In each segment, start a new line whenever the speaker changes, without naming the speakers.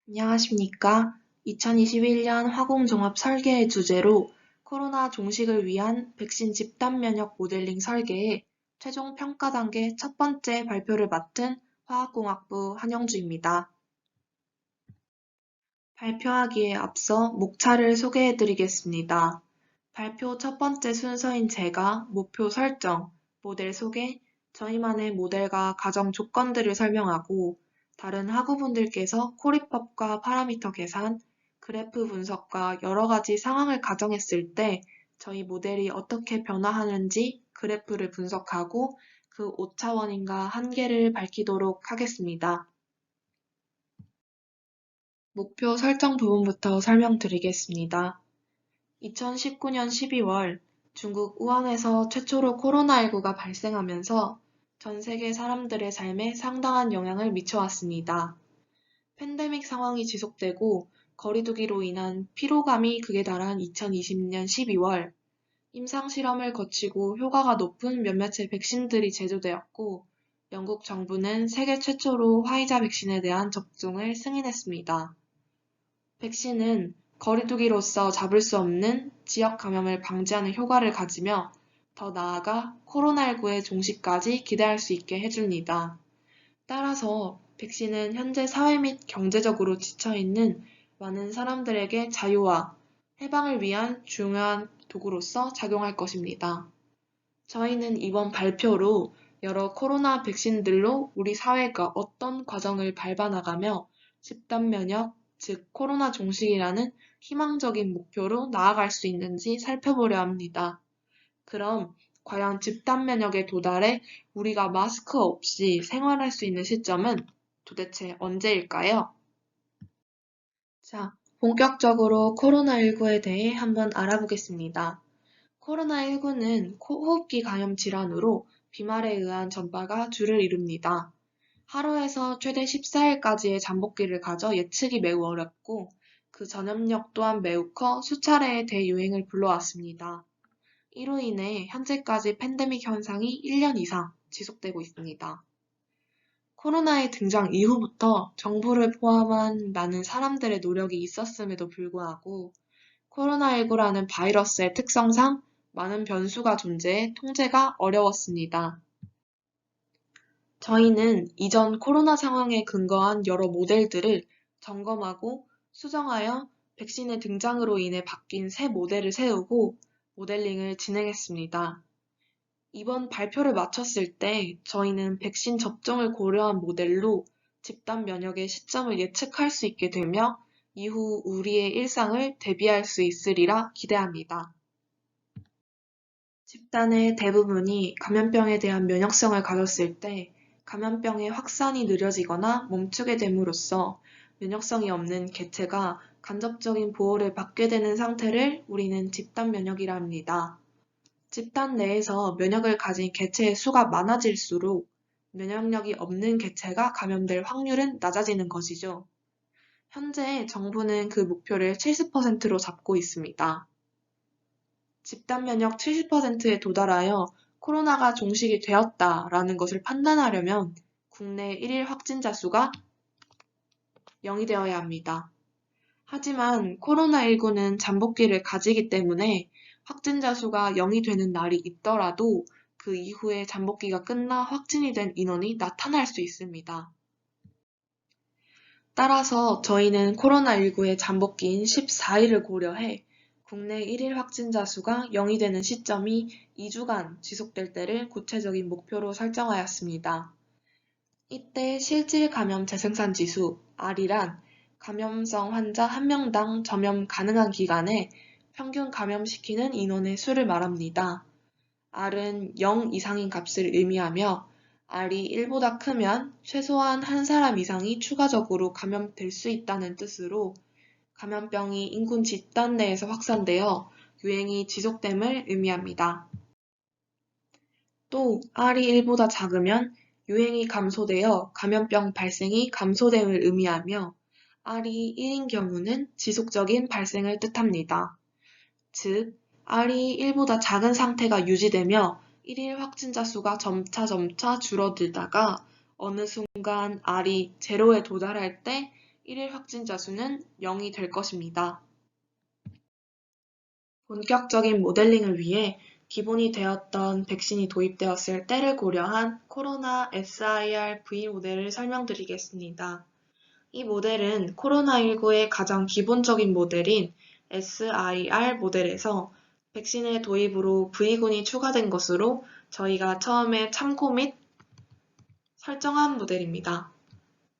안녕하십니까. 2021년 화공종합 설계의 주제로 코로나 종식을 위한 백신 집단 면역 모델링 설계의 최종 평가 단계 첫 번째 발표를 맡은 화학공학부 한영주입니다. 발표하기에 앞서 목차를 소개해 드리겠습니다. 발표 첫 번째 순서인 제가 목표 설정, 모델 소개, 저희만의 모델과 가정 조건들을 설명하고 다른 학우분들께서 코리법과 파라미터 계산, 그래프 분석과 여러 가지 상황을 가정했을 때 저희 모델이 어떻게 변화하는지 그래프를 분석하고 그 오차원인가 한계를 밝히도록 하겠습니다. 목표 설정 부분부터 설명드리겠습니다. 2019년 12월 중국 우한에서 최초로 코로나19가 발생하면서 전 세계 사람들의 삶에 상당한 영향을 미쳐왔습니다. 팬데믹 상황이 지속되고 거리두기로 인한 피로감이 극에 달한 2020년 12월, 임상실험을 거치고 효과가 높은 몇몇의 백신들이 제조되었고, 영국 정부는 세계 최초로 화이자 백신에 대한 접종을 승인했습니다. 백신은 거리두기로서 잡을 수 없는 지역 감염을 방지하는 효과를 가지며 더 나아가 코로나19의 종식까지 기대할 수 있게 해줍니다. 따라서 백신은 현재 사회 및 경제적으로 지쳐있는 많은 사람들에게 자유와 해방을 위한 중요한 도구로서 작용할 것입니다. 저희는 이번 발표로 여러 코로나 백신들로 우리 사회가 어떤 과정을 밟아나가며 집단 면역, 즉 코로나 종식이라는 희망적인 목표로 나아갈 수 있는지 살펴보려 합니다. 그럼 과연 집단 면역에 도달해 우리가 마스크 없이 생활할 수 있는 시점은 도대체 언제일까요? 자, 본격적으로 코로나19에 대해 한번 알아보겠습니다. 코로나19는 호흡기 감염 질환으로 비말에 의한 전파가 주를 이룹니다. 하루에서 최대 14일까지의 잠복기를 가져 예측이 매우 어렵고 그 전염력 또한 매우 커 수차례의 대유행을 불러왔습니다. 이로 인해 현재까지 팬데믹 현상이 1년 이상 지속되고 있습니다. 코로나의 등장 이후부터 정부를 포함한 많은 사람들의 노력이 있었음에도 불구하고 코로나19라는 바이러스의 특성상 많은 변수가 존재해 통제가 어려웠습니다. 저희는 이전 코로나 상황에 근거한 여러 모델들을 점검하고 수정하여 백신의 등장으로 인해 바뀐 새 모델을 세우고 모델링을 진행했습니다. 이번 발표를 마쳤을 때 저희는 백신 접종을 고려한 모델로 집단 면역의 시점을 예측할 수 있게 되며 이후 우리의 일상을 대비할 수 있으리라 기대합니다. 집단의 대부분이 감염병에 대한 면역성을 가졌을 때 감염병의 확산이 느려지거나 멈추게 됨으로써 면역성이 없는 개체가 간접적인 보호를 받게 되는 상태를 우리는 집단 면역이라 합니다. 집단 내에서 면역을 가진 개체의 수가 많아질수록 면역력이 없는 개체가 감염될 확률은 낮아지는 것이죠. 현재 정부는 그 목표를 70%로 잡고 있습니다. 집단 면역 70%에 도달하여 코로나가 종식이 되었다라는 것을 판단하려면 국내 1일 확진자 수가 0이 되어야 합니다. 하지만 코로나19는 잠복기를 가지기 때문에 확진자 수가 0이 되는 날이 있더라도 그 이후에 잠복기가 끝나 확진이 된 인원이 나타날 수 있습니다. 따라서 저희는 코로나19의 잠복기인 14일을 고려해 국내 1일 확진자 수가 0이 되는 시점이 2주간 지속될 때를 구체적인 목표로 설정하였습니다. 이때 실질 감염 재생산 지수 R이란 감염성 환자 1명당 점염 가능한 기간에 평균 감염시키는 인원의 수를 말합니다. R은 0 이상인 값을 의미하며 R이 1보다 크면 최소한 한 사람 이상이 추가적으로 감염될 수 있다는 뜻으로 감염병이 인군 집단 내에서 확산되어 유행이 지속됨을 의미합니다. 또 R이 1보다 작으면 유행이 감소되어 감염병 발생이 감소됨을 의미하며 R이 1인 경우는 지속적인 발생을 뜻합니다. 즉, R이 1보다 작은 상태가 유지되며 1일 확진자 수가 점차 줄어들다가 어느 순간 R이 제로에 도달할 때 1일 확진자 수는 0이 될 것입니다. 본격적인 모델링을 위해 기본이 되었던 백신이 도입되었을 때를 고려한 코로나 SIR-V 모델을 설명드리겠습니다. 이 모델은 코로나19의 가장 기본적인 모델인 SIR 모델에서 백신의 도입으로 V군이 추가된 것으로 저희가 처음에 참고 및 설정한 모델입니다.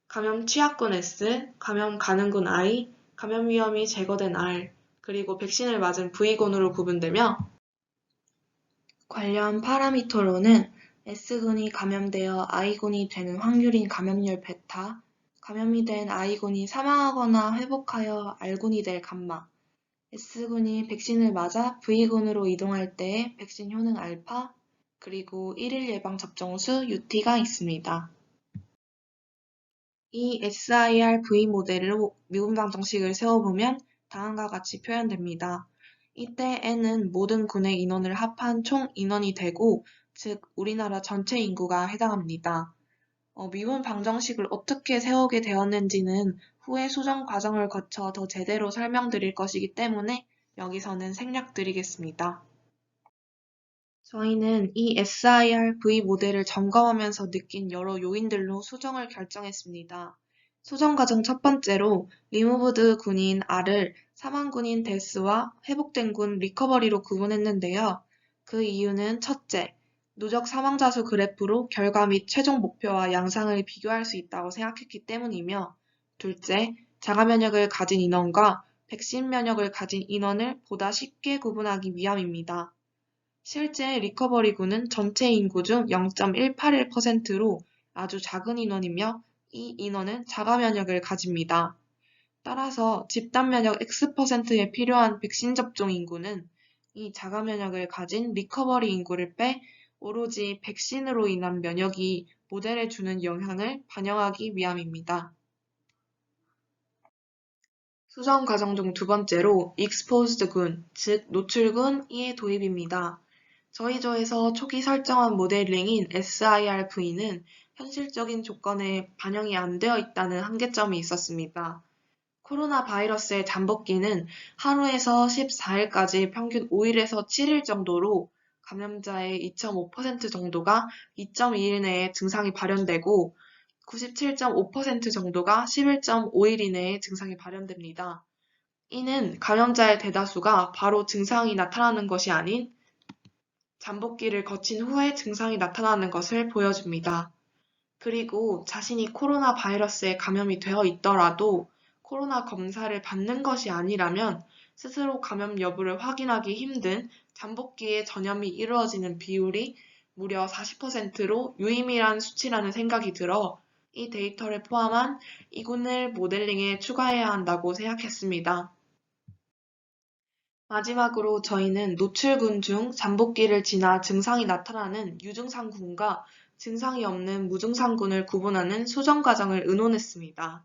감염 취약군 S, 감염 가능군 I, 감염 위험이 제거된 R, 그리고 백신을 맞은 V군으로 구분되며 관련 파라미터로는 S군이 감염되어 I군이 되는 확률인 감염률 베타, 감염이 된 I군이 사망하거나 회복하여 R군이 될 감마, S군이 백신을 맞아 V군으로 이동할 때의 백신 효능 알파, 그리고 1일 예방 접종수 UT가 있습니다. 이 SIR-V 모델로 미분 방정식을 세워보면 다음과 같이 표현됩니다. 이때 N은 모든 군의 인원을 합한 총 인원이 되고, 즉 우리나라 전체 인구가 해당합니다. 미분 방정식을 어떻게 세우게 되었는지는 후에 수정 과정을 거쳐 더 제대로 설명드릴 것이기 때문에 여기서는 생략드리겠습니다. 저희는 이 SIR-V 모델을 점검하면서 느낀 여러 요인들로 수정을 결정했습니다. 수정 과정 첫 번째로 리무브드 군인 R을 사망 군인 데스와 회복된 군 리커버리로 구분했는데요. 그 이유는 첫째, 누적 사망자 수 그래프로 결과 및 최종 목표와 양상을 비교할 수 있다고 생각했기 때문이며, 둘째, 자가 면역을 가진 인원과 백신 면역을 가진 인원을 보다 쉽게 구분하기 위함입니다. 실제 리커버리군은 전체 인구 중 0.181%로 아주 작은 인원이며 이 인원은 자가 면역을 가집니다. 따라서 집단 면역 X%에 필요한 백신 접종 인구는 이 자가 면역을 가진 리커버리 인구를 빼 오로지 백신으로 인한 면역이 모델에 주는 영향을 반영하기 위함입니다. 수정 과정 중 두 번째로 exposed 군, 즉 노출군의 도입입니다. 저희 조에서 초기 설정한 모델링인 SIR-V는 현실적인 조건에 반영이 안 되어 있다는 한계점이 있었습니다. 코로나 바이러스의 잠복기는 하루에서 14일까지 평균 5일에서 7일 정도로 감염자의 2.5% 정도가 2.2일 내에 증상이 발현되고 97.5% 정도가 11.5일 이내에 증상이 발현됩니다. 이는 감염자의 대다수가 바로 증상이 나타나는 것이 아닌 잠복기를 거친 후에 증상이 나타나는 것을 보여줍니다. 그리고 자신이 코로나 바이러스에 감염이 되어 있더라도 코로나 검사를 받는 것이 아니라면 스스로 감염 여부를 확인하기 힘든 잠복기에 전염이 이루어지는 비율이 무려 40%로 유의미한 수치라는 생각이 들어 이 데이터를 포함한 이군을 모델링에 추가해야 한다고 생각했습니다. 마지막으로 저희는 노출군 중 잠복기를 지나 증상이 나타나는 유증상군과 증상이 없는 무증상군을 구분하는 수정 과정을 의논했습니다.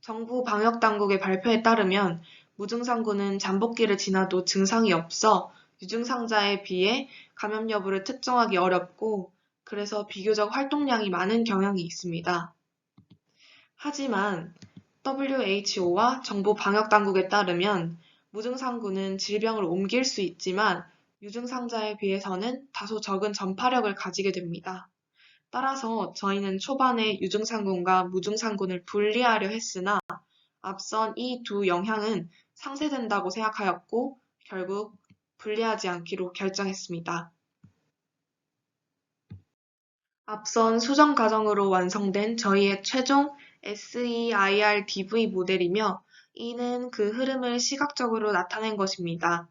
정부 방역당국의 발표에 따르면 무증상군은 잠복기를 지나도 증상이 없어 유증상자에 비해 감염 여부를 특정하기 어렵고 그래서 비교적 활동량이 많은 경향이 있습니다. 하지만 WHO와 정부 방역당국에 따르면 무증상군은 질병을 옮길 수 있지만 유증상자에 비해서는 다소 적은 전파력을 가지게 됩니다. 따라서 저희는 초반에 유증상군과 무증상군을 분리하려 했으나 앞선 이 두 영향은 상쇄된다고 생각하였고 결국 분리하지 않기로 결정했습니다. 앞선 수정 과정으로 완성된 저희의 최종 SEIR-DV 모델이며 이는 그 흐름을 시각적으로 나타낸 것입니다.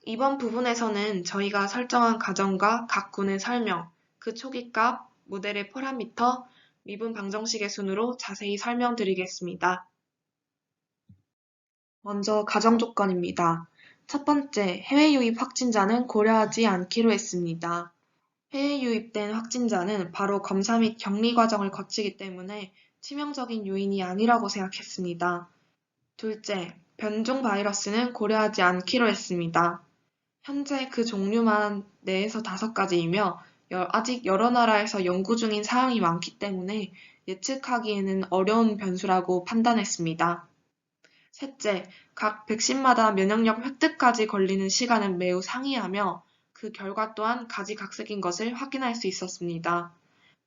이번 부분에서는 저희가 설정한 가정과 각 군의 설명, 그 초기값, 모델의 파라미터, 미분 방정식의 순으로 자세히 설명드리겠습니다. 먼저 가정 조건입니다. 첫 번째, 해외 유입 확진자는 고려하지 않기로 했습니다. 해외 유입된 확진자는 바로 검사 및 격리 과정을 거치기 때문에 치명적인 요인이 아니라고 생각했습니다. 둘째, 변종 바이러스는 고려하지 않기로 했습니다. 현재 그 종류만 4에서 5가지이며 아직 여러 나라에서 연구 중인 사항이 많기 때문에 예측하기에는 어려운 변수라고 판단했습니다. 셋째, 각 백신마다 면역력 획득까지 걸리는 시간은 매우 상이하며 그 결과 또한 가지각색인 것을 확인할 수 있었습니다.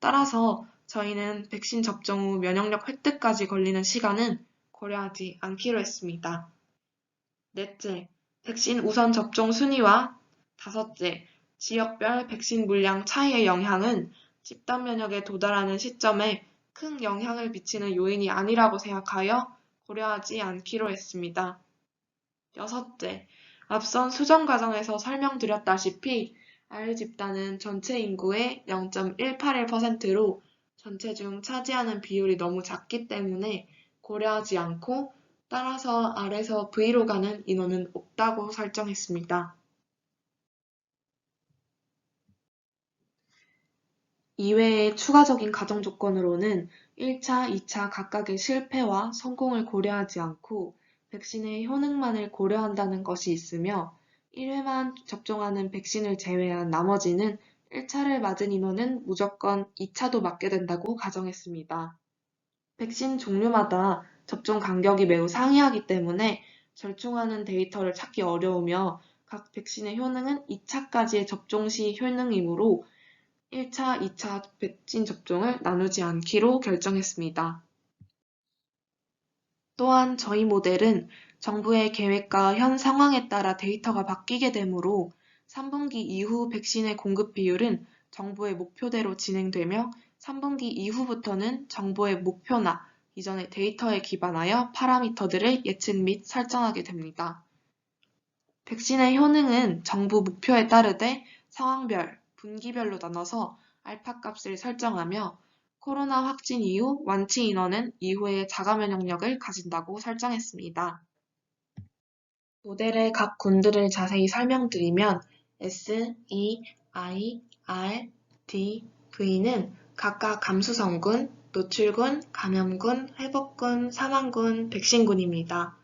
따라서 저희는 백신 접종 후 면역력 획득까지 걸리는 시간은 고려하지 않기로 했습니다. 넷째, 백신 우선 접종 순위와 다섯째, 지역별 백신 물량 차이의 영향은 집단 면역에 도달하는 시점에 큰 영향을 미치는 요인이 아니라고 생각하여 고려하지 않기로 했습니다. 여섯째, 앞선 수정 과정에서 설명드렸다시피 R 집단은 전체 인구의 0.181%로 전체 중 차지하는 비율이 너무 작기 때문에 고려하지 않고 따라서 R에서 V로 가는 인원은 없다고 설정했습니다. 이외의 추가적인 가정 조건으로는 1차, 2차 각각의 실패와 성공을 고려하지 않고 백신의 효능만을 고려한다는 것이 있으며 1회만 접종하는 백신을 제외한 나머지는 1차를 맞은 인원은 무조건 2차도 맞게 된다고 가정했습니다. 백신 종류마다 접종 간격이 매우 상이하기 때문에 절충하는 데이터를 찾기 어려우며 각 백신의 효능은 2차까지의 접종 시 효능이므로 1차, 2차 백신 접종을 나누지 않기로 결정했습니다. 또한 저희 모델은 정부의 계획과 현 상황에 따라 데이터가 바뀌게 되므로 3분기 이후 백신의 공급 비율은 정부의 목표대로 진행되며 3분기 이후부터는 정부의 목표나 이전의 데이터에 기반하여 파라미터들을 예측 및 설정하게 됩니다. 백신의 효능은 정부 목표에 따르되 상황별, 분기별로 나눠서 알파 값을 설정하며 코로나 확진 이후 완치 인원은 이후에 자가 면역력을 가진다고 설정했습니다. 모델의 각 군들을 자세히 설명드리면 S, E, I, R, D, V는 각각 감수성군, 노출군, 감염군, 회복군, 사망군, 백신군입니다.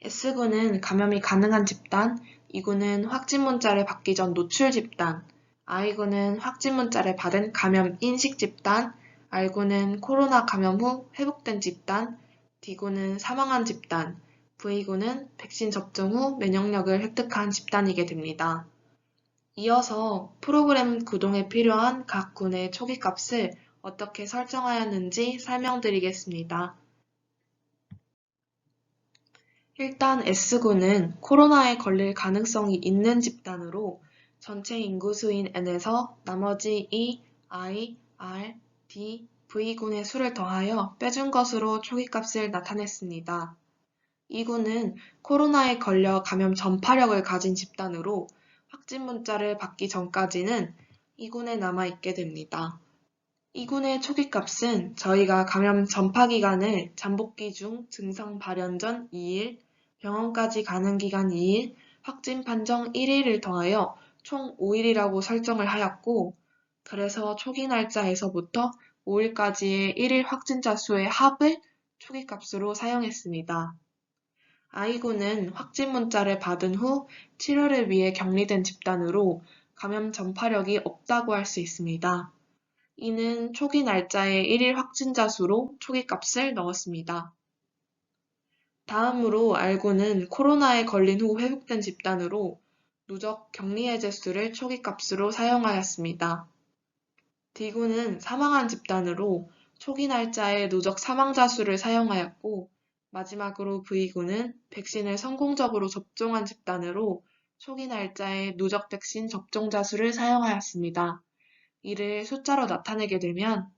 S군은 감염이 가능한 집단, E군은 확진 문자를 받기 전 노출 집단, I군은 확진 문자를 받은 감염 인식 집단, R군은 코로나 감염 후 회복된 집단, D군은 사망한 집단, V군은 백신 접종 후 면역력을 획득한 집단이게 됩니다. 이어서 프로그램 구동에 필요한 각 군의 초기 값을 어떻게 설정하였는지 설명드리겠습니다. 일단 S군은 코로나에 걸릴 가능성이 있는 집단으로 전체 인구수인 N에서 나머지 E, I, R, D, V군의 수를 더하여 빼준 것으로 초기값을 나타냈습니다. E군은 코로나에 걸려 감염 전파력을 가진 집단으로 확진 문자를 받기 전까지는 E군에 남아있게 됩니다. E군의 초기값은 저희가 감염 전파 기간을 잠복기 중 증상 발현 전 2일, 병원까지 가는 기간 2일, 확진 판정 1일을 더하여 총 5일이라고 설정을 하였고, 그래서 초기 날짜에서부터 5일까지의 1일 확진자 수의 합을 초기값으로 사용했습니다. I군은 확진 문자를 받은 후 치료를 위해 격리된 집단으로 감염 전파력이 없다고 할 수 있습니다. 이는 초기 날짜의 1일 확진자 수로 초기값을 넣었습니다. 다음으로 R군은 코로나에 걸린 후 회복된 집단으로 누적 격리해제 수를 초기값으로 사용하였습니다. D군은 사망한 집단으로 초기 날짜의 누적 사망자 수를 사용하였고 마지막으로 V군은 백신을 성공적으로 접종한 집단으로 초기 날짜의 누적 백신 접종자 수를 사용하였습니다. 이를 숫자로 나타내게 되면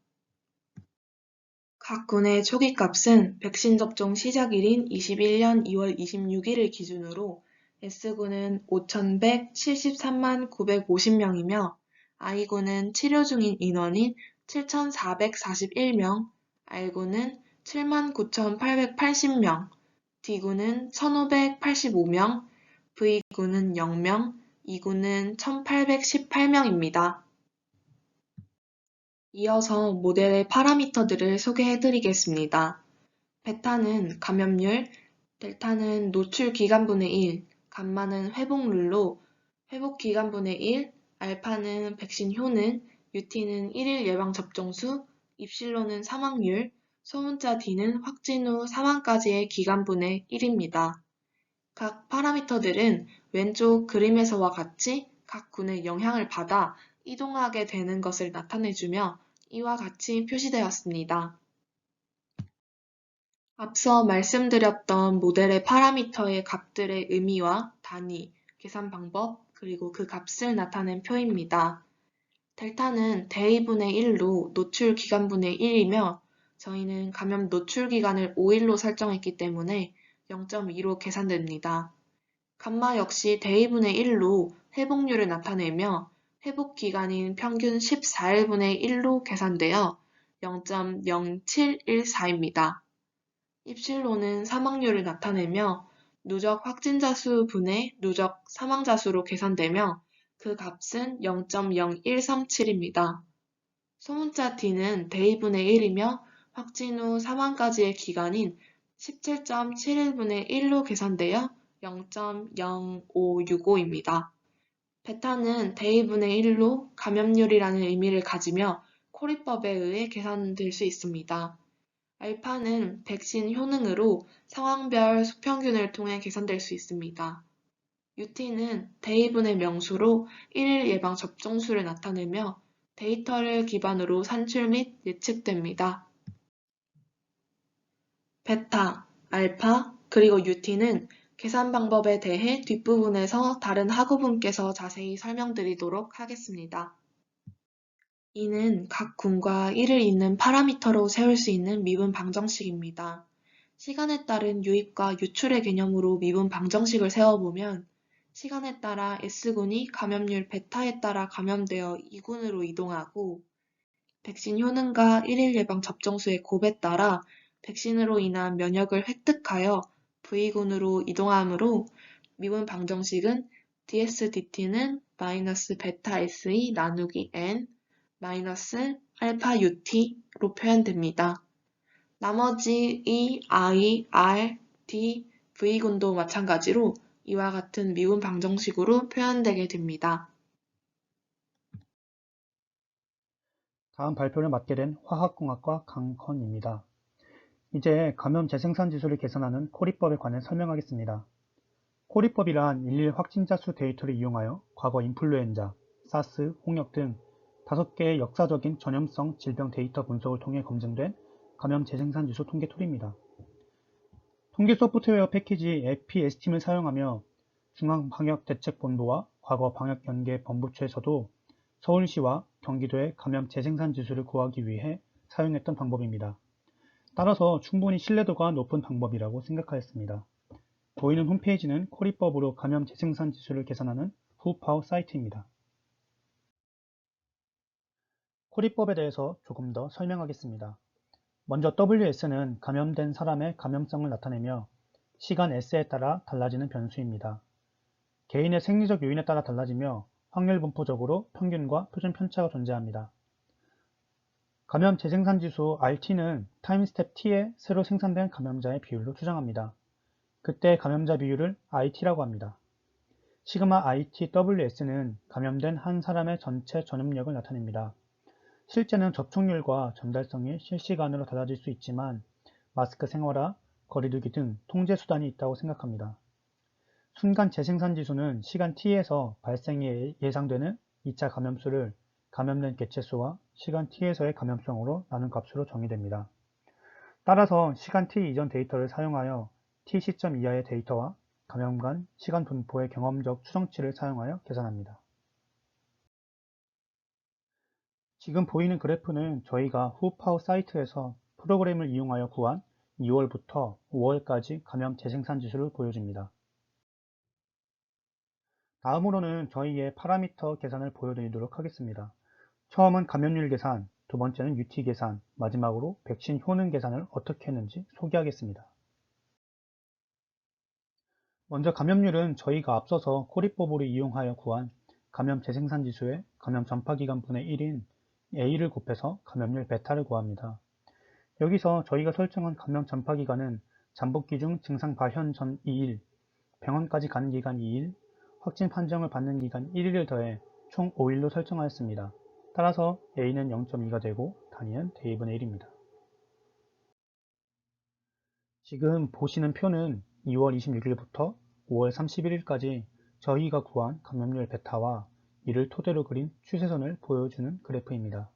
각 군의 초기값은 백신 접종 시작일인 21년 2월 26일을 기준으로 S군은 5,173만 950명이며 I군은 치료 중인 인원인 7,441명, R군은 7만 9,880명, D군은 1,585명, V군은 0명, E군은 1,818명입니다. 이어서 모델의 파라미터들을 소개해드리겠습니다. 베타는 감염률, 델타는 노출 기간분의 1, 감마는 회복률로 회복 기간분의 1, 알파는 백신 효능, UT는 1일 예방 접종 수, 입실로는 사망률, 소문자 D는 확진 후 사망까지의 기간분의 1입니다. 각 파라미터들은 왼쪽 그림에서와 같이 각 군의 영향을 받아 이동하게 되는 것을 나타내주며 이와 같이 표시되었습니다. 앞서 말씀드렸던 모델의 파라미터의 값들의 의미와 단위, 계산 방법, 그리고 그 값을 나타낸 표입니다. 델타는 대의분의 1로 노출 기간분의 1이며 저희는 감염 노출 기간을 5일로 설정했기 때문에 0.2로 계산됩니다. 감마 역시 대의분의 1로 회복률을 나타내며 회복 기간인 평균 14일분의 1로 계산되어 0.0714입니다. 입실로는 사망률을 나타내며 누적 확진자 수 분의 누적 사망자 수로 계산되며 그 값은 0.0137입니다. 소문자 D는 대의분의 1이며 확진 후 사망까지의 기간인 17.71분의 1로 계산되어 0.0565입니다. 베타는 대의분의 1로 감염률이라는 의미를 가지며 코리법에 의해 계산될 수 있습니다. 알파는 백신 효능으로 상황별 수평균을 통해 계산될 수 있습니다. UT는 대의분의 명수로 1일 예방 접종수를 나타내며 데이터를 기반으로 산출 및 예측됩니다. 베타, 알파, 그리고 UT는 계산 방법에 대해 뒷부분에서 다른 학우분께서 자세히 설명드리도록 하겠습니다. 이는 각 군과 이를 잇는 파라미터로 세울 수 있는 미분 방정식입니다. 시간에 따른 유입과 유출의 개념으로 미분 방정식을 세워보면 시간에 따라 S군이 감염률 베타에 따라 감염되어 2군으로 이동하고 백신 효능과 1일 예방 접종수의 곱에 따라 백신으로 인한 면역을 획득하여 V군으로 이동하므로 미분 방정식은 DSDT는 마이너스 베타 SE 나누기 N 마이너스 알파 UT로 표현됩니다. 나머지 E, I, R, D, V군도 마찬가지로 이와 같은 미분 방정식으로 표현되게 됩니다.
다음 발표를 맡게 된 화학공학과 강헌입니다. 이제 감염 재생산 지수를 계산하는 코리법에 관해 설명하겠습니다. 코리법이란 일일 확진자 수 데이터를 이용하여 과거 인플루엔자, 사스, 홍역 등 5개의 역사적인 전염성 질병 데이터 분석을 통해 검증된 감염 재생산 지수 통계 툴입니다. 통계 소프트웨어 패키지 에피에스팀을 사용하며 중앙방역대책본부와 과거 방역연계본부처에서도 서울시와 경기도의 감염 재생산 지수를 구하기 위해 사용했던 방법입니다. 따라서 충분히 신뢰도가 높은 방법이라고 생각하였습니다. 보이는 홈페이지는 코리법으로 감염 재생산 지수를 계산하는 후파오 사이트입니다. 코리법에 대해서 조금 더 설명하겠습니다. 먼저 WS는 감염된 사람의 감염성을 나타내며 시간 S에 따라 달라지는 변수입니다. 개인의 생리적 요인에 따라 달라지며 확률 분포적으로 평균과 표준 편차가 존재합니다. 감염 재생산 지수 RT는 타임 스텝 T에 새로 생산된 감염자의 비율로 추정합니다. 그때 감염자 비율을 IT라고 합니다. 시그마 ITWS는 감염된 한 사람의 전체 전염력을 나타냅니다. 실제는 접촉률과 전달성이 실시간으로 달라질 수 있지만 마스크 생활화, 거리두기 등 통제 수단이 있다고 생각합니다. 순간 재생산 지수는 시간 t에서 발생이 예상되는 2차 감염수를 감염된 개체수와 시간 t에서의 감염성으로 나눈 값으로 정의됩니다. 따라서 시간 t 이전 데이터를 사용하여 t 시점 이하의 데이터와 감염 간 시간 분포의 경험적 추정치를 사용하여 계산합니다. 지금 보이는 그래프는 저희가 후파오 사이트에서 프로그램을 이용하여 구한 2월부터 5월까지 감염 재생산 지수를 보여줍니다. 다음으로는 저희의 파라미터 계산을 보여드리도록 하겠습니다. 처음은 감염률 계산, 두 번째는 UT 계산, 마지막으로 백신 효능 계산을 어떻게 했는지 소개하겠습니다. 먼저 감염률은 저희가 앞서서 코리법으로 이용하여 구한 감염 재생산 지수의 감염 전파 기간분의 1인 A를 곱해서 감염률 베타를 구합니다. 여기서 저희가 설정한 감염 전파 기간은 잠복기 중 증상 발현 전 2일, 병원까지 가는 기간 2일, 확진 판정을 받는 기간 1일을 더해 총 5일로 설정하였습니다. 따라서 A는 0.2가 되고 단위는 대입분의 1입니다. 지금 보시는 표는 2월 26일부터 5월 31일까지 저희가 구한 감염률 베타와 이를 토대로 그린 추세선을 보여주는 그래프입니다.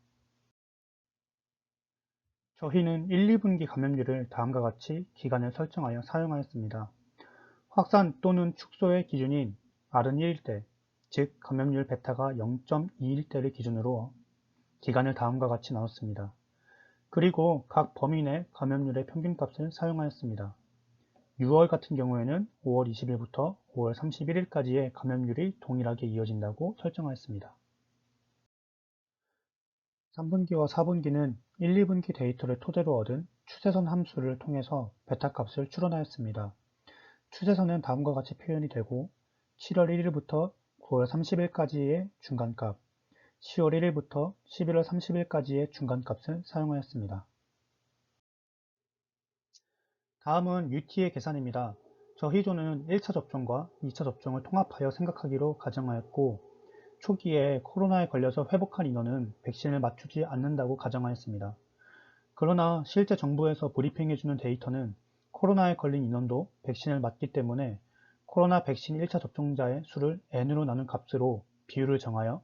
저희는 1, 2분기 감염률을 다음과 같이 기간을 설정하여 사용하였습니다. 확산 또는 축소의 기준인 R은 1일 때, 즉 감염률 베타가 0.2일 때를 기준으로 기간을 다음과 같이 나눴습니다. 그리고 각 범위 내 감염률의 평균값을 사용하였습니다. 6월 같은 경우에는 5월 20일부터 5월 31일까지의 감염률이 동일하게 이어진다고 설정하였습니다. 3분기와 4분기는 1, 2분기 데이터를 토대로 얻은 추세선 함수를 통해서 베타 값을 추론하였습니다. 추세선은 다음과 같이 표현이 되고 7월 1일부터 9월 30일까지의 중간값, 10월 1일부터 11월 30일까지의 중간값을 사용하였습니다. 다음은 UT의 계산입니다. 저희조는 1차 접종과 2차 접종을 통합하여 생각하기로 가정하였고 초기에 코로나에 걸려서 회복한 인원은 백신을 맞추지 않는다고 가정하였습니다. 그러나 실제 정부에서 브리핑해주는 데이터는 코로나에 걸린 인원도 백신을 맞기 때문에 코로나 백신 1차 접종자의 수를 N으로 나눈 값으로 비율을 정하여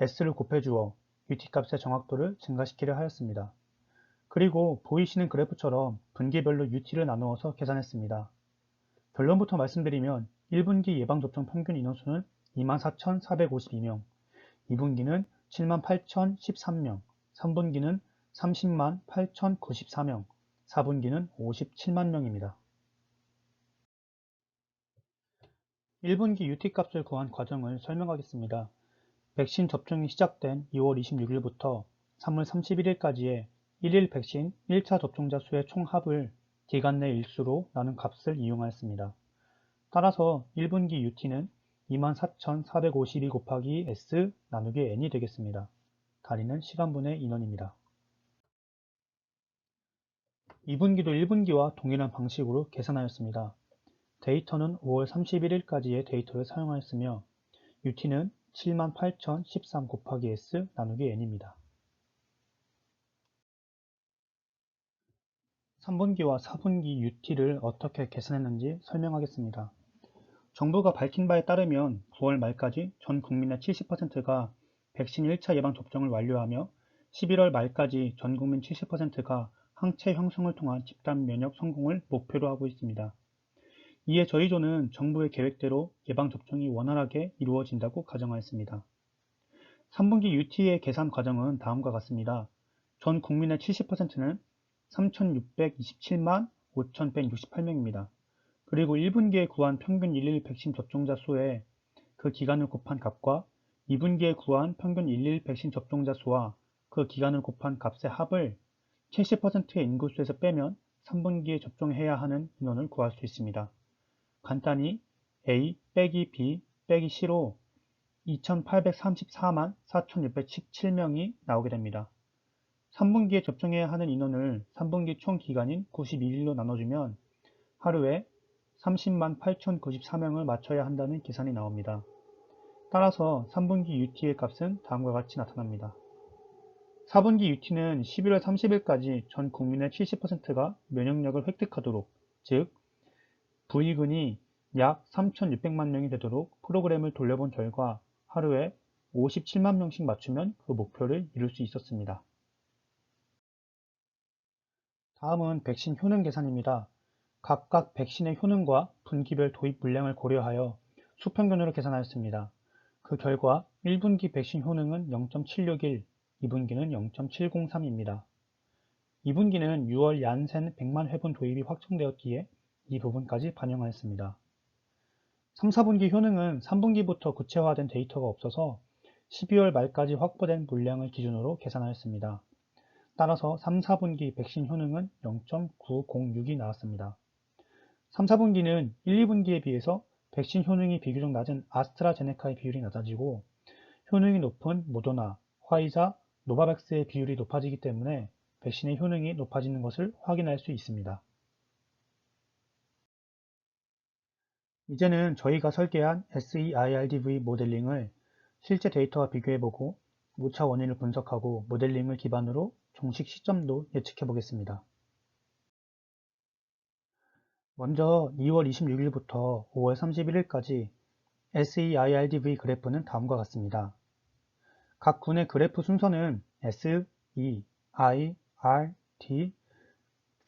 S를 곱해주어 UT값의 정확도를 증가시키려 하였습니다. 그리고 보이시는 그래프처럼 분기별로 UT를 나누어서 계산했습니다. 결론부터 말씀드리면 1분기 예방접종 평균 인원수는 24,452명, 2분기는 78,013명, 3분기는 30만 8,094명, 4분기는 57만 명입니다. 1분기 UT값을 구한 과정을 설명하겠습니다. 백신 접종이 시작된 2월 26일부터 3월 31일까지의 1일 백신 1차 접종자 수의 총합을 기간 내 일수로 나눈 값을 이용하였습니다. 따라서 1분기 UT는 24,452 곱하기 S 나누기 N이 되겠습니다. 단위는 시간분의 인원입니다. 2분기도 1분기와 동일한 방식으로 계산하였습니다. 데이터는 5월 31일까지의 데이터를 사용하였으며 UT는 78,013 곱하기 S 나누기 N입니다. 3분기와 4분기 UT를 어떻게 계산했는지 설명하겠습니다. 정부가 밝힌 바에 따르면 9월 말까지 전 국민의 70%가 백신 1차 예방 접종을 완료하며 11월 말까지 전 국민 70%가 항체 형성을 통한 집단 면역 성공을 목표로 하고 있습니다. 이에 저희조는 정부의 계획대로 예방 접종이 원활하게 이루어진다고 가정하였습니다. 3분기 UT의 계산 과정은 다음과 같습니다. 전 국민의 70%는 3,627만 5,168명입니다. 그리고 1분기에 구한 평균 일일 백신 접종자 수에 그 기간을 곱한 값과 2분기에 구한 평균 일일 백신 접종자 수와 그 기간을 곱한 값의 합을 70%의 인구수에서 빼면 3분기에 접종해야 하는 인원을 구할 수 있습니다. 간단히 A 빼기 B 빼기 C로 2,834만 4,617명이 나오게 됩니다. 3분기에 접종해야 하는 인원을 3분기 총 기간인 92일로 나눠주면 하루에 30만 8,094명을 맞춰야 한다는 계산이 나옵니다. 따라서 3분기 UT의 값은 다음과 같이 나타납니다. 4분기 UT는 11월 30일까지 전 국민의 70%가 면역력을 획득하도록, 즉 부위군이 약 3,600만 명이 되도록 프로그램을 돌려본 결과 하루에 57만 명씩 맞추면 그 목표를 이룰 수 있었습니다. 다음은 백신 효능 계산입니다. 각각 백신의 효능과 분기별 도입 물량을 고려하여 수평균으로 계산하였습니다. 그 결과 1분기 백신 효능은 0.761, 2분기는 0.703입니다. 2분기는 6월 얀센 100만 회분 도입이 확정되었기에 이 부분까지 반영하였습니다. 3, 4분기 효능은 3분기부터 구체화된 데이터가 없어서 12월 말까지 확보된 물량을 기준으로 계산하였습니다. 따라서 3, 4분기 백신 효능은 0.906이 나왔습니다. 3, 4분기는 1, 2분기에 비해서 백신 효능이 비교적 낮은 아스트라제네카의 비율이 낮아지고 효능이 높은 모더나, 화이자, 노바백스의 비율이 높아지기 때문에 백신의 효능이 높아지는 것을 확인할 수 있습니다. 이제는 저희가 설계한 SEIRDV 모델링을 실제 데이터와 비교해보고 오차 원인을 분석하고 모델링을 기반으로 종식 시점도 예측해 보겠습니다. 먼저 2월 26일부터 5월 31일까지 SEIRDV 그래프는 다음과 같습니다. 각 군의 그래프 순서는 S, E, I, R, D,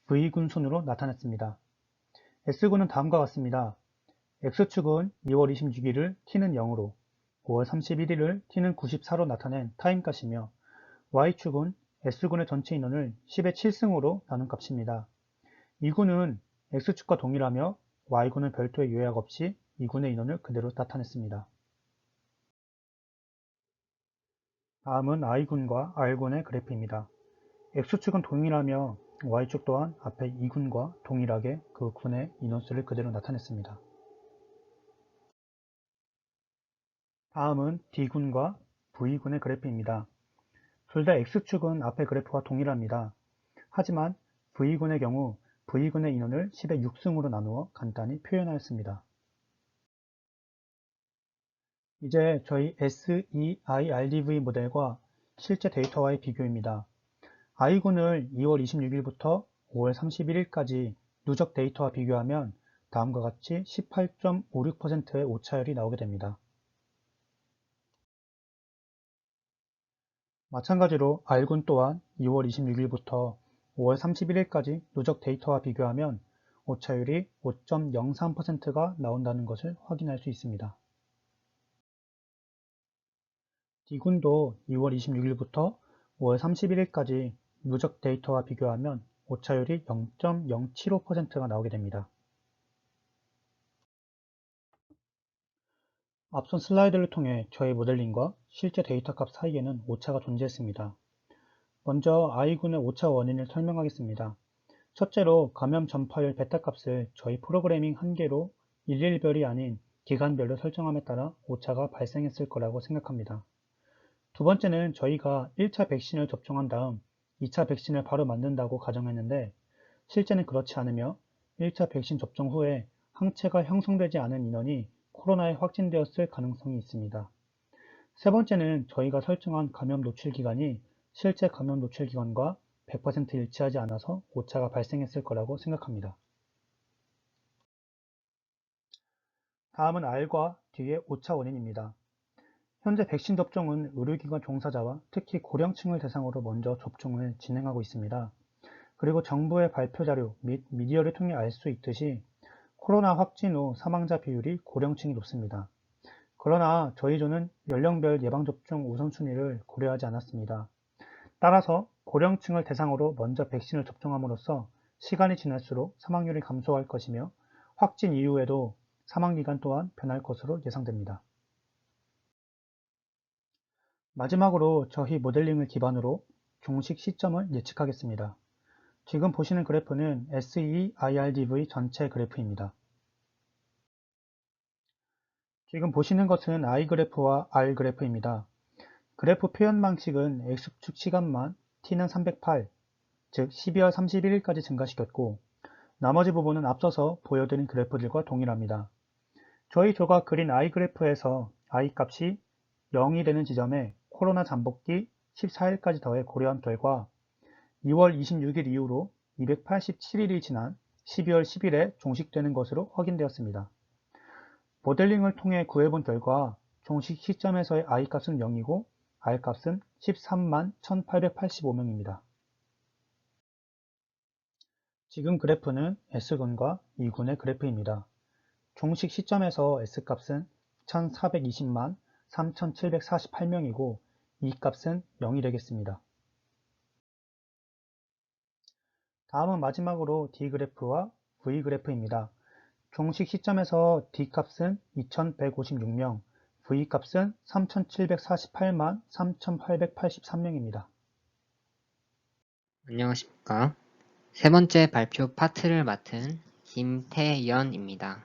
V군 순으로 나타났습니다. S군은 다음과 같습니다. X축은 2월 26일을 t는 0으로, 5월 31일을 t는 94로 나타낸 타임값이며 Y축은 S군의 전체 인원을 10의 7승으로 나눈 값입니다. 이군은 X축과 동일하며 Y군은 별도의 요약 없이 이군의 인원을 그대로 나타냈습니다. 다음은 I군과 R군의 그래프입니다. X축은 동일하며 Y축 또한 앞에 2군과 동일하게 그 군의 인원수를 그대로 나타냈습니다. 다음은 D군과 V군의 그래프입니다. 둘 다 X축은 앞의 그래프와 동일합니다. 하지만 V군의 경우 V군의 인원을 10의 6승으로 나누어 간단히 표현하였습니다. 이제 저희 SEIRDV 모델과 실제 데이터와의 비교입니다. I군을 2월 26일부터 5월 31일까지 누적 데이터와 비교하면 다음과 같이 18.56%의 오차율이 나오게 됩니다. 마찬가지로 R군 또한 2월 26일부터 5월 31일까지 누적 데이터와 비교하면 오차율이 5.03%가 나온다는 것을 확인할 수 있습니다. D군도 2월 26일부터 5월 31일까지 누적 데이터와 비교하면 오차율이 0.075%가 나오게 됩니다. 앞선 슬라이드를 통해 저의 모델링과 실제 데이터 값 사이에는 오차가 존재했습니다. 먼저 I군의 오차 원인을 설명하겠습니다. 첫째로 감염 전파율 베타 값을 저희 프로그래밍 한계로 일일별이 아닌 기간별로 설정함에 따라 오차가 발생했을 거라고 생각합니다. 두 번째는 저희가 1차 백신을 접종한 다음 2차 백신을 바로 맞는다고 가정했는데 실제는 그렇지 않으며 1차 백신 접종 후에 항체가 형성되지 않은 인원이 코로나에 확진되었을 가능성이 있습니다. 세 번째는 저희가 설정한 감염 노출 기간이 실제 감염 노출 기간과 100% 일치하지 않아서 오차가 발생했을 거라고 생각합니다. 다음은 R과 D의 오차 원인입니다. 현재 백신 접종은 의료기관 종사자와 특히 고령층을 대상으로 먼저 접종을 진행하고 있습니다. 그리고 정부의 발표 자료 및 미디어를 통해 알 수 있듯이 코로나 확진 후 사망자 비율이 고령층이 높습니다. 그러나 저희 조는 연령별 예방접종 우선순위를 고려하지 않았습니다. 따라서 고령층을 대상으로 먼저 백신을 접종함으로써 시간이 지날수록 사망률이 감소할 것이며 확진 이후에도 사망기간 또한 변할 것으로 예상됩니다. 마지막으로 저희 모델링을 기반으로 종식 시점을 예측하겠습니다. 지금 보시는 그래프는 SEIRDV 전체 그래프입니다. 지금 보시는 것은 I 그래프와 R 그래프입니다. 그래프 표현 방식은 X축 시간만 T는 308, 즉 12월 31일까지 증가시켰고 나머지 부분은 앞서서 보여드린 그래프들과 동일합니다. 저희 조가 그린 I 그래프에서 I 값이 0이 되는 지점에 코로나 잠복기 14일까지 더해 고려한 결과 2월 26일 이후로 287일이 지난 12월 10일에 종식되는 것으로 확인되었습니다. 모델링을 통해 구해본 결과 종식 시점에서의 I 값은 0이고 R 값은 13만 1885명입니다. 지금 그래프는 S군과 E군의 그래프입니다. 종식 시점에서 S값은 1420만 3748명이고 E값은 0이 되겠습니다. 다음은 마지막으로 D그래프와 V그래프입니다. 종식 시점에서 D값은 2156명, V값은 3748만 3883명입니다.
안녕하십니까. 세 번째 발표 파트를 맡은 김태연입니다.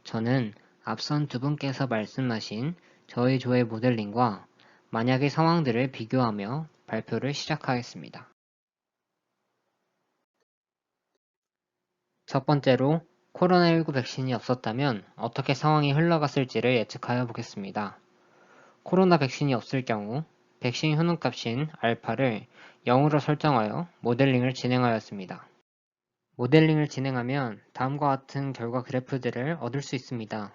저는 앞선 두 분께서 말씀하신 저희 조의 모델링과 만약의 상황들을 비교하며 발표를 시작하겠습니다. 첫 번째로 코로나19 백신이 없었다면 어떻게 상황이 흘러갔을지를 예측하여 보겠습니다. 코로나 백신이 없을 경우 백신 효능값인 알파를 0으로 설정하여 모델링을 진행하였습니다. 모델링을 진행하면 다음과 같은 결과 그래프들을 얻을 수 있습니다.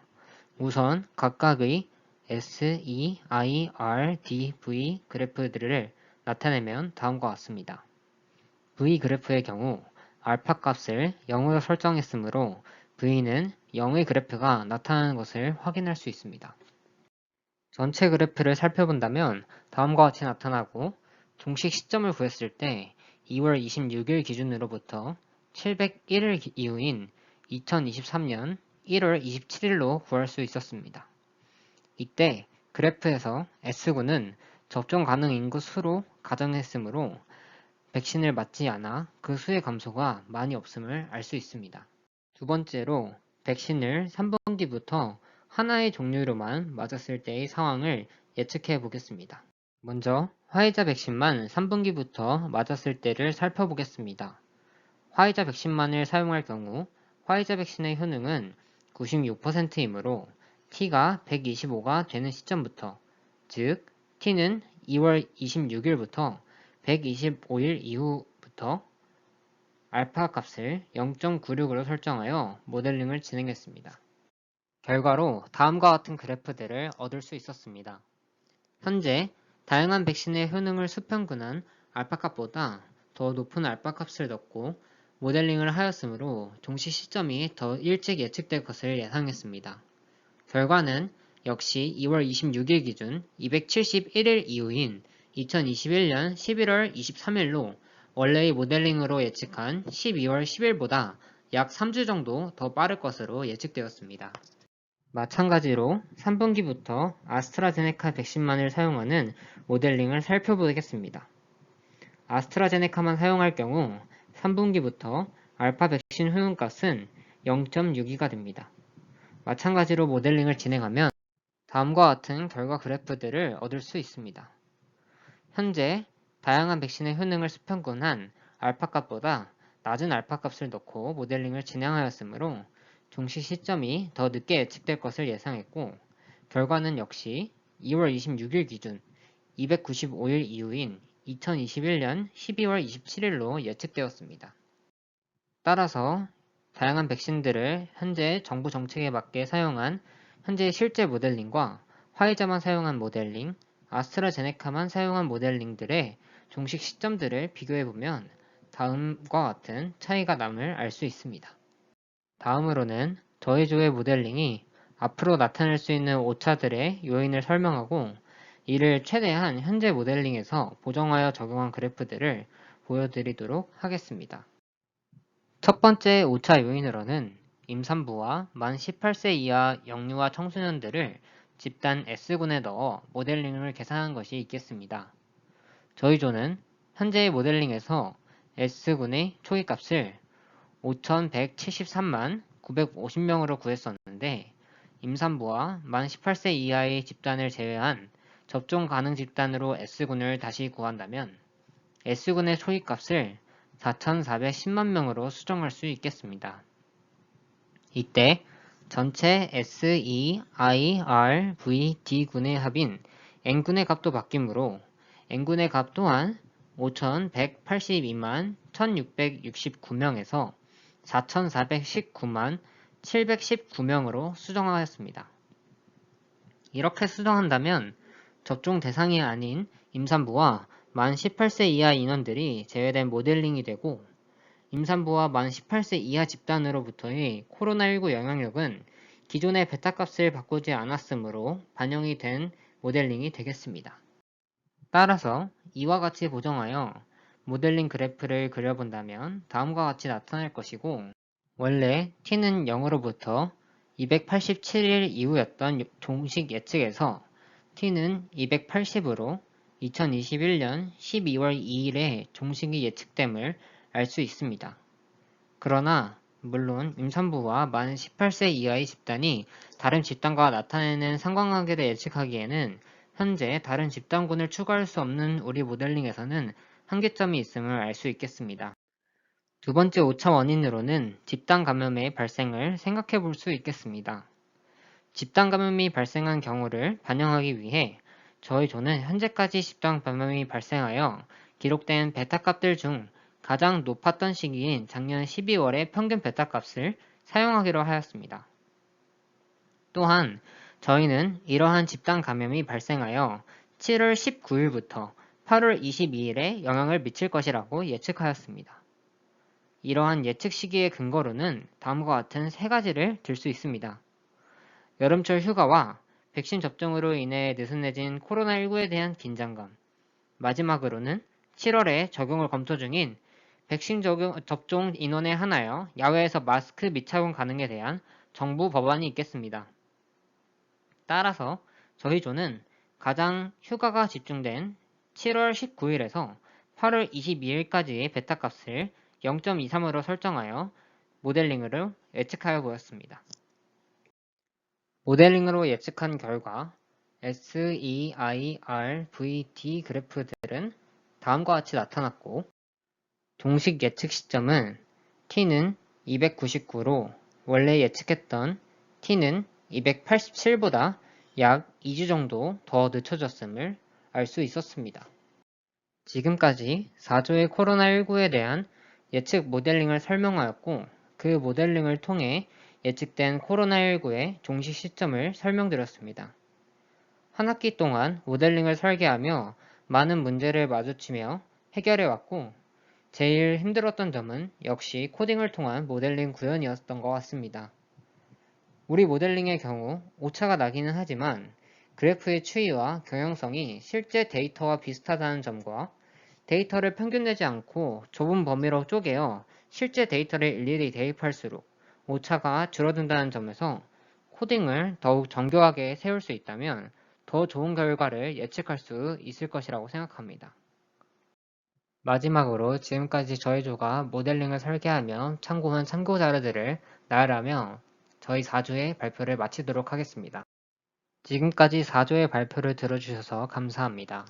우선 각각의 S, E, I, R, D, V 그래프들을 나타내면 다음과 같습니다. V 그래프의 경우 알파 값을 0으로 설정했으므로 V는 0의 그래프가 나타나는 것을 확인할 수 있습니다. 전체 그래프를 살펴본다면 다음과 같이 나타나고 종식 시점을 구했을 때 2월 26일 기준으로부터 701일 이후인 2023년 1월 27일로 구할 수 있었습니다. 이때 그래프에서 S군은 접종 가능 인구 수로 가정했으므로 백신을 맞지 않아 그 수의 감소가 많이 없음을 알 수 있습니다. 두 번째로 백신을 3분기부터 하나의 종류로만 맞았을 때의 상황을 예측해 보겠습니다. 먼저 화이자 백신만 3분기부터 맞았을 때를 살펴보겠습니다. 화이자 백신만을 사용할 경우 화이자 백신의 효능은 96%이므로 T가 125가 되는 시점부터, 즉 T는 2월 26일부터 125일 이후부터 알파 값을 0.96으로 설정하여 모델링을 진행했습니다. 결과로 다음과 같은 그래프들을 얻을 수 있었습니다. 현재 다양한 백신의 효능을 수평균한 알파 값보다 더 높은 알파 값을 넣고 모델링을 하였으므로 종식 시점이 더 일찍 예측될 것을 예상했습니다. 결과는 역시 2월 26일 기준 271일 이후인 2021년 11월 23일로 원래의 모델링으로 예측한 12월 10일보다 약 3주 정도 더 빠를 것으로 예측되었습니다. 마찬가지로 3분기부터 아스트라제네카 백신만을 사용하는 모델링을 살펴보겠습니다. 아스트라제네카만 사용할 경우 3분기부터 알파 백신 효능값은 0.62가 됩니다. 마찬가지로 모델링을 진행하면 다음과 같은 결과 그래프들을 얻을 수 있습니다. 현재 다양한 백신의 효능을 수평균한 알파 값보다 낮은 알파 값을 넣고 모델링을 진행하였으므로 종식 시점이 더 늦게 예측될 것을 예상했고, 결과는 역시 2월 26일 기준 295일 이후인 2021년 12월 27일로 예측되었습니다. 따라서 다양한 백신들을 현재 정부 정책에 맞게 사용한 현재 실제 모델링과 화이자만 사용한 모델링, 아스트라제네카만 사용한 모델링들의 종식 시점들을 비교해보면 다음과 같은 차이가 남을 알 수 있습니다. 다음으로는 더해조의 모델링이 앞으로 나타날 수 있는 오차들의 요인을 설명하고 이를 최대한 현재 모델링에서 보정하여 적용한 그래프들을 보여드리도록 하겠습니다. 첫 번째 오차 요인으로는 임산부와 만 18세 이하 영유아 청소년들을 집단 S군에 넣어 모델링을 계산한 것이 있겠습니다. 저희 조는 현재의 모델링에서 S군의 초기값을 5,173만 950명으로 구했었는데 임산부와 만 18세 이하의 집단을 제외한 접종 가능 집단으로 S군을 다시 구한다면 S군의 초기값을 4,410만 명으로 수정할 수 있겠습니다. 이때 전체 S, E, I, R, V, D군의 합인 N군의 값도 바뀌므로 N군의 값 또한 5,182만 1,669명에서 4,419만 719명으로 수정하였습니다. 이렇게 수정한다면 접종 대상이 아닌 임산부와 만 18세 이하 인원들이 제외된 모델링이 되고 임산부와 만 18세 이하 집단으로부터의 코로나19 영향력은 기존의 베타값을 바꾸지 않았으므로 반영이 된 모델링이 되겠습니다. 따라서 이와 같이 보정하여 모델링 그래프를 그려본다면 다음과 같이 나타날 것이고 원래 T는 0으로부터 287일 이후였던 종식 예측에서 T는 280으로 2021년 12월 2일에 종식이 예측됨을 알 수 있습니다. 그러나 물론 임산부와 만 18세 이하의 집단이 다른 집단과 나타내는 상관관계를 예측하기에는 현재 다른 집단군을 추가할 수 없는 우리 모델링에서는 한계점이 있음을 알 수 있겠습니다. 두 번째 오차 원인으로는 집단 감염의 발생을 생각해 볼 수 있겠습니다. 집단 감염이 발생한 경우를 반영하기 위해 저희 조는 현재까지 집단 감염이 발생하여 기록된 베타값들 중 가장 높았던 시기인 작년 12월의 평균 베타값을 사용하기로 하였습니다. 또한 저희는 이러한 집단 감염이 발생하여 7월 19일부터 8월 22일에 영향을 미칠 것이라고 예측하였습니다. 이러한 예측 시기의 근거로는 다음과 같은 세 가지를 들 수 있습니다. 여름철 휴가와 백신 접종으로 인해 느슨해진 코로나19에 대한 긴장감, 마지막으로는 7월에 적용을 검토 중인 백신 접종 인원에 한하여 야외에서 마스크 미착용 가능에 대한 정부 법안이 있겠습니다. 따라서 저희 조는 가장 휴가가 집중된 7월 19일에서 8월 22일까지의 베타값을 0.23으로 설정하여 모델링으로 예측하여 보였습니다. 모델링으로 예측한 결과 SEIRVT 그래프들은 다음과 같이 나타났고, 동식 예측 시점은 t는 299로 원래 예측했던 t는 287보다 약 2주 정도 더 늦춰졌음을 알 수 있었습니다. 지금까지 4조의 코로나19에 대한 예측 모델링을 설명하였고, 그 모델링을 통해 예측된 코로나19의 종식 시점을 설명드렸습니다. 한 학기 동안 모델링을 설계하며 많은 문제를 마주치며 해결해왔고, 제일 힘들었던 점은 역시 코딩을 통한 모델링 구현이었던 것 같습니다. 우리 모델링의 경우 오차가 나기는 하지만 그래프의 추이와 경향성이 실제 데이터와 비슷하다는 점과 데이터를 평균 내지 않고 좁은 범위로 쪼개어 실제 데이터를 일일이 대입할수록 오차가 줄어든다는 점에서 코딩을 더욱 정교하게 세울 수 있다면 더 좋은 결과를 예측할 수 있을 것이라고 생각합니다. 마지막으로 지금까지 저희 조가 모델링을 설계하며 참고한 참고 자료들을 나열하며 저희 4조의 발표를 마치도록 하겠습니다. 지금까지 4조의 발표를 들어주셔서 감사합니다.